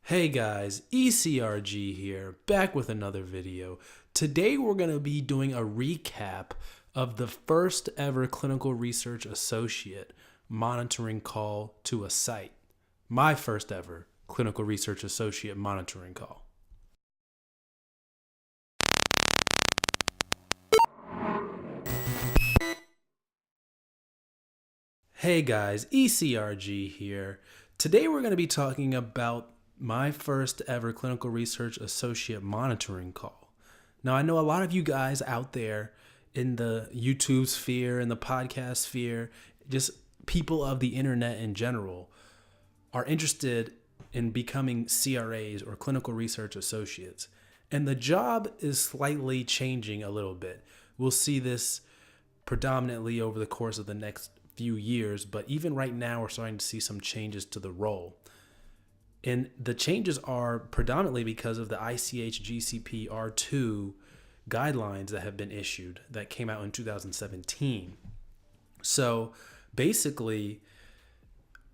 Hey guys, ECRG here, back with another video. Today we're going to be doing a recap of the first ever clinical research associate monitoring call to a site. My first ever clinical research associate monitoring call. Hey guys, ECRG here. Today we're going to be talking about my first ever clinical research associate monitoring call. Now, I know a lot of you guys out there in the YouTube sphere and the podcast sphere, just people of the internet in general, are interested in becoming CRAs or clinical research associates. And the job is slightly changing a little bit. We'll see this predominantly over the course of the next few years, but even right now we're starting to see some changes to the role. And the changes are predominantly because of the ICH GCP R2 guidelines that have been issued that came out in 2017. So basically,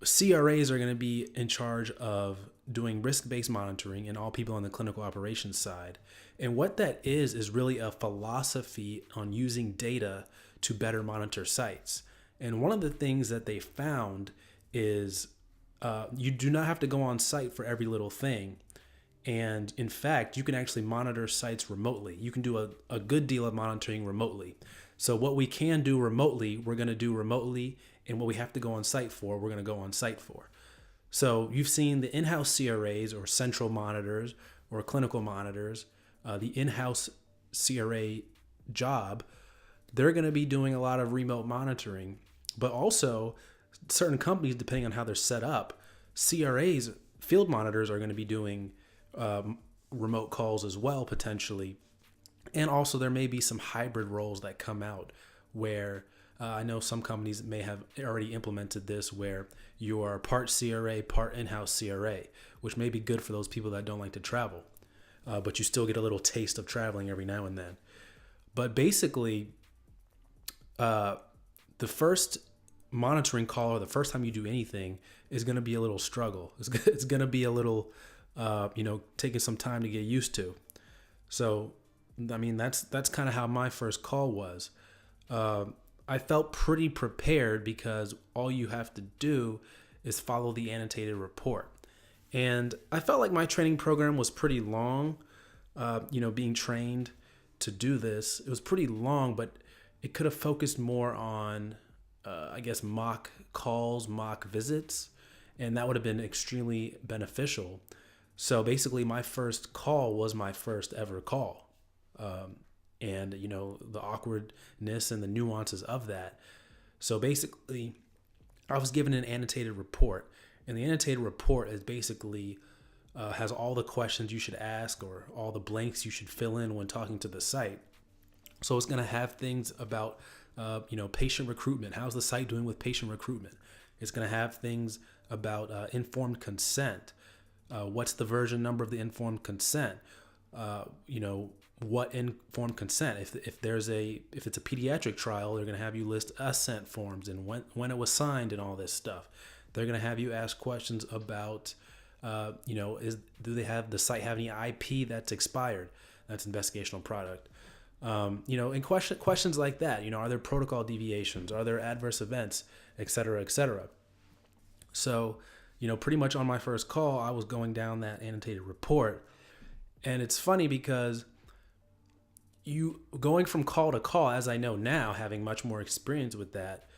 CRAs are going to be in charge of doing risk-based monitoring and all people on the clinical operations side. And what that is really a philosophy on using data to better monitor sites. And one of the things that they found is you do not have to go on site for every little thing. And in fact, you can actually monitor sites remotely. You can do a good deal of monitoring remotely. So what we can do remotely, we're going to do remotely. And what we have to go on site for, we're going to go on site for. So you've seen the in-house CRAs or central monitors or clinical monitors, the in-house CRA job, they're going to be doing a lot of remote monitoring. But also, certain companies, depending on how they're set up, CRAs, field monitors, are going to be doing remote calls as well, potentially. And also, there may be some hybrid roles that come out where I know some companies may have already implemented this, where you are part CRA, part in-house CRA, which may be good for those people that don't like to travel. But you still get a little taste of traveling every now and then. But basically, the first monitoring call, or the first time you do anything, is going to be a little struggle. It's going to be a little, taking some time to get used to. So, I mean, that's kind of how my first call was. I felt pretty prepared because all you have to do is follow the annotated report. And I felt like my training program was pretty long, being trained to do this. It was pretty long, but it could have focused more on, mock calls, mock visits, and that would have been extremely beneficial. So basically, my first call was my first ever call. And, the awkwardness and the nuances of that. So basically, I was given an annotated report, and the annotated report is basically has all the questions you should ask or all the blanks you should fill in when talking to the site. So it's going to have things about, patient recruitment. How's the site doing with patient recruitment? It's going to have things about informed consent. What's the version number of the informed consent? What informed consent? If it's a pediatric trial, they're going to have you list assent forms and when it was signed and all this stuff. They're going to have you ask questions about, do the site have any IP that's expired? That's investigational product. And questions like that, are there protocol deviations? Are there adverse events, et cetera, et cetera? So, pretty much on my first call, I was going down that annotated report. And it's funny because you going from call to call, as I know now, having much more experience with that,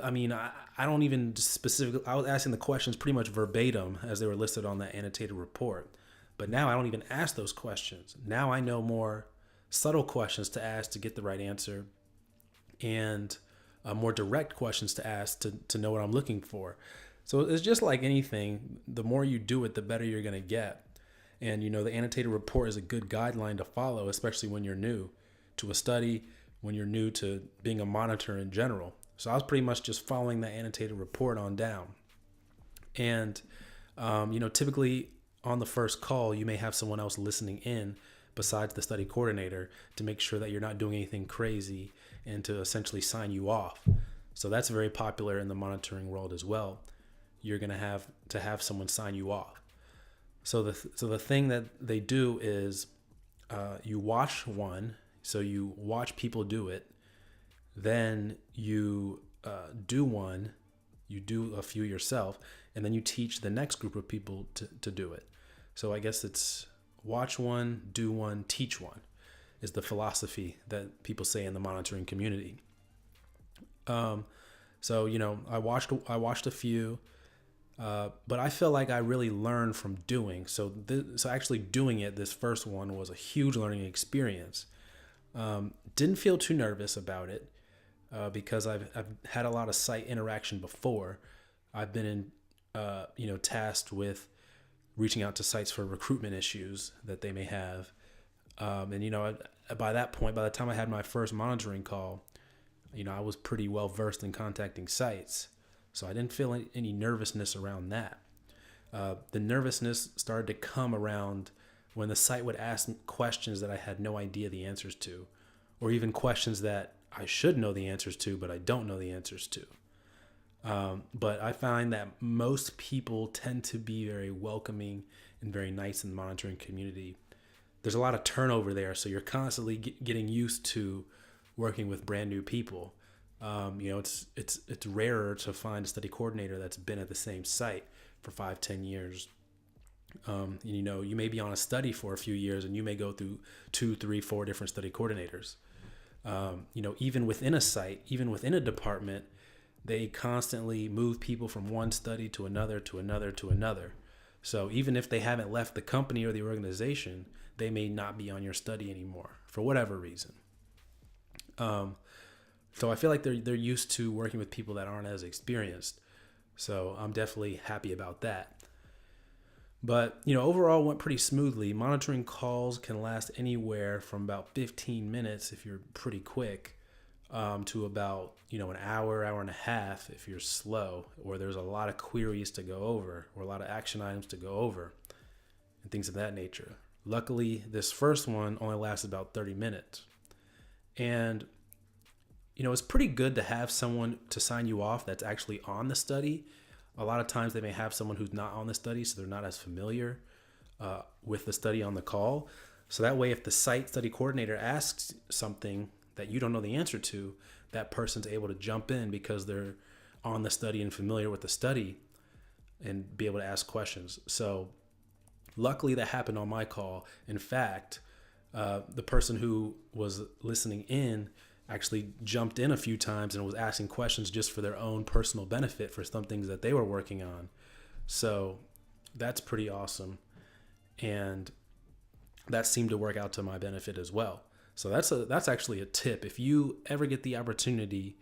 I mean, I don't even specifically, I was asking the questions pretty much verbatim as they were listed on that annotated report. But now I don't even ask those questions. Now I know more subtle questions to ask to get the right answer, and more direct questions to ask to know what I'm looking for. So it's just like anything. The more you do it, the better you're going to get. And, the annotated report is a good guideline to follow, especially when you're new to a study, when you're new to being a monitor in general. So I was pretty much just following that annotated report on down. And, typically on the first call, you may have someone else listening in besides the study coordinator to make sure that you're not doing anything crazy and to essentially sign you off. So that's very popular in the monitoring world as well. You're going to have someone sign you off. So the thing that they do is you watch one. So you watch people do it. Then you do one. You do a few yourself, and then you teach the next group of people to do it. So I guess it's watch one, do one, teach one is the philosophy that people say in the monitoring community. So I watched a few, but I feel like I really learned from doing. So actually doing it, this first one was a huge learning experience. Didn't feel too nervous about it because I've had a lot of site interaction before. I've been tasked with reaching out to sites for recruitment issues that they may have. By that point, by the time I had my first monitoring call, I was pretty well versed in contacting sites. So I didn't feel any nervousness around that. The nervousness started to come around when the site would ask questions that I had no idea the answers to, or even questions that I should know the answers to, but I don't know the answers to. But I find that most people tend to be very welcoming and very nice in the monitoring community. There's a lot of turnover there, so you're constantly getting used to working with brand new people. It's rarer to find a study coordinator that's been at the same site for 5-10 years. You may be on a study for a few years, and you may go through 2, 3, 4 different study coordinators. Even within a site, even within a department, they constantly move people from one study to another, to another, to another. So even if they haven't left the company or the organization, they may not be on your study anymore for whatever reason. So I feel like they're used to working with people that aren't as experienced. So I'm definitely happy about that. But, overall went pretty smoothly. Monitoring calls can last anywhere from about 15 minutes if you're pretty quick, to about, an hour and a half if you're slow, or there's a lot of queries to go over, or a lot of action items to go over, and things of that nature. Luckily, this first one only lasted about 30 minutes. And, it's pretty good to have someone to sign you off that's actually on the study. A lot of times they may have someone who's not on the study, so they're not as familiar with the study on the call. So that way, if the site study coordinator asks something that you don't know the answer to, that person's able to jump in because they're on the study and familiar with the study and be able to ask questions. So luckily that happened on my call. In fact, the person who was listening in actually jumped in a few times and was asking questions just for their own personal benefit for some things that they were working on. So that's pretty awesome. And that seemed to work out to my benefit as well. So that's actually a tip. If you ever get the opportunity,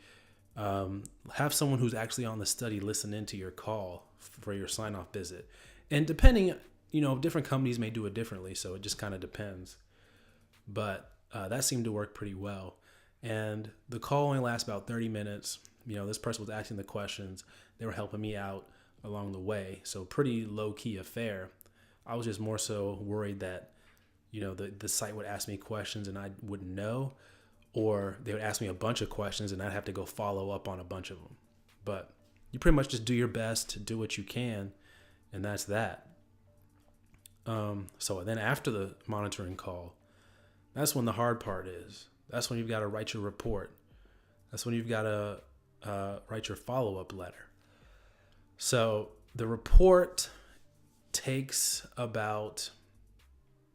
have someone who's actually on the study listen into your call for your sign-off visit. And depending, different companies may do it differently, so it just kind of depends. But that seemed to work pretty well. And the call only lasts about 30 minutes. This person was asking the questions. They were helping me out along the way. So pretty low-key affair. I was just more so worried that, the site would ask me questions and I wouldn't know, or they would ask me a bunch of questions and I'd have to go follow up on a bunch of them. But you pretty much just do your best to do what you can, and that's that. So then after the monitoring call, that's when the hard part is. That's when you've got to write your report. That's when you've got to write your follow-up letter. So the report takes about,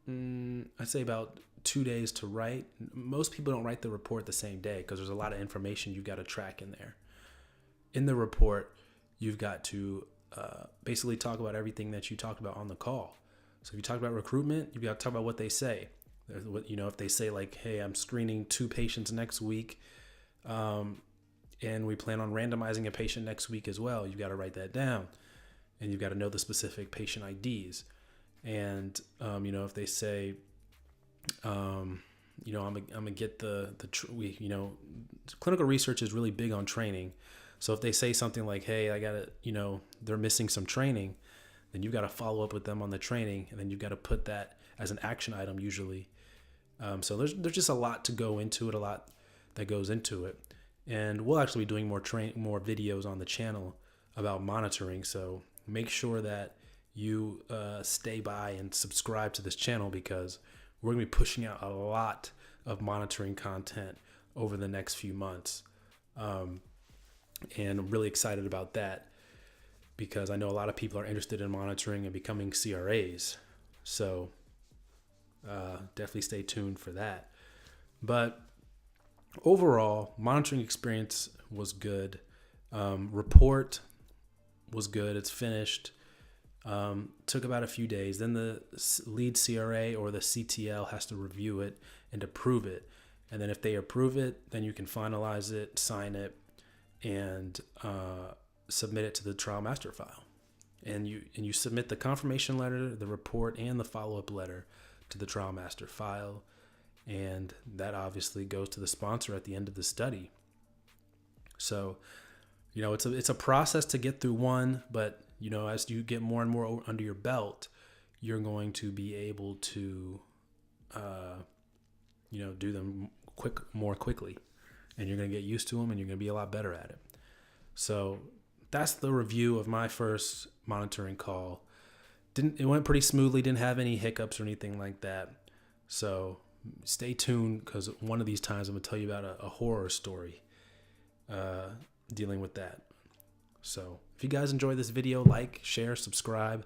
I'd say about 2 days to write. Most people don't write the report the same day because there's a lot of information you've got to track in there. In the report, you've got to basically talk about everything that you talked about on the call. So if you talk about recruitment, you've got to talk about what they say. If they say like, hey, I'm screening 2 patients next week, and we plan on randomizing a patient next week as well, you've got to write that down, and you've got to know the specific patient IDs. And if they say, I'm gonna get clinical research is really big on training. So if they say something like, hey, I got to, they're missing some training, then you've got to follow up with them on the training, and then you've got to put that as an action item usually. So there's just a lot to go into it, a lot that goes into it. And we'll actually be doing more videos on the channel about monitoring. So make sure that you stay by and subscribe to this channel, because we're going to be pushing out a lot of monitoring content over the next few months. And I'm really excited about that, because I know a lot of people are interested in monitoring and becoming CRAs. So definitely stay tuned for that. But overall, monitoring experience was good. Report was good. It's finished. Took about a few days. Then the lead CRA or the CTL has to review it and approve it. And then if they approve it, then you can finalize it, sign it, and submit it to the trial master file. And you submit the confirmation letter, the report, and the follow-up letter to the trial master file. And that obviously goes to the sponsor at the end of the study. So, it's a process to get through one, but as you get more and more under your belt, you're going to be able to, do them more quickly, and you're going to get used to them, and you're going to be a lot better at it. So that's the review of my first monitoring call. It went pretty smoothly. Didn't have any hiccups or anything like that. So stay tuned, because one of these times I'm going to tell you about a horror story dealing with that. So if you guys enjoyed this video, like, share, subscribe.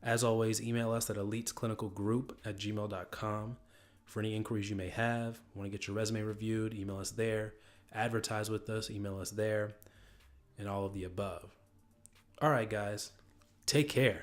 As always, email us at eliteclinicalgroup@gmail.com for any inquiries you may have. Want to get your resume reviewed, email us there. Advertise with us, email us there, and all of the above. All right, guys, take care.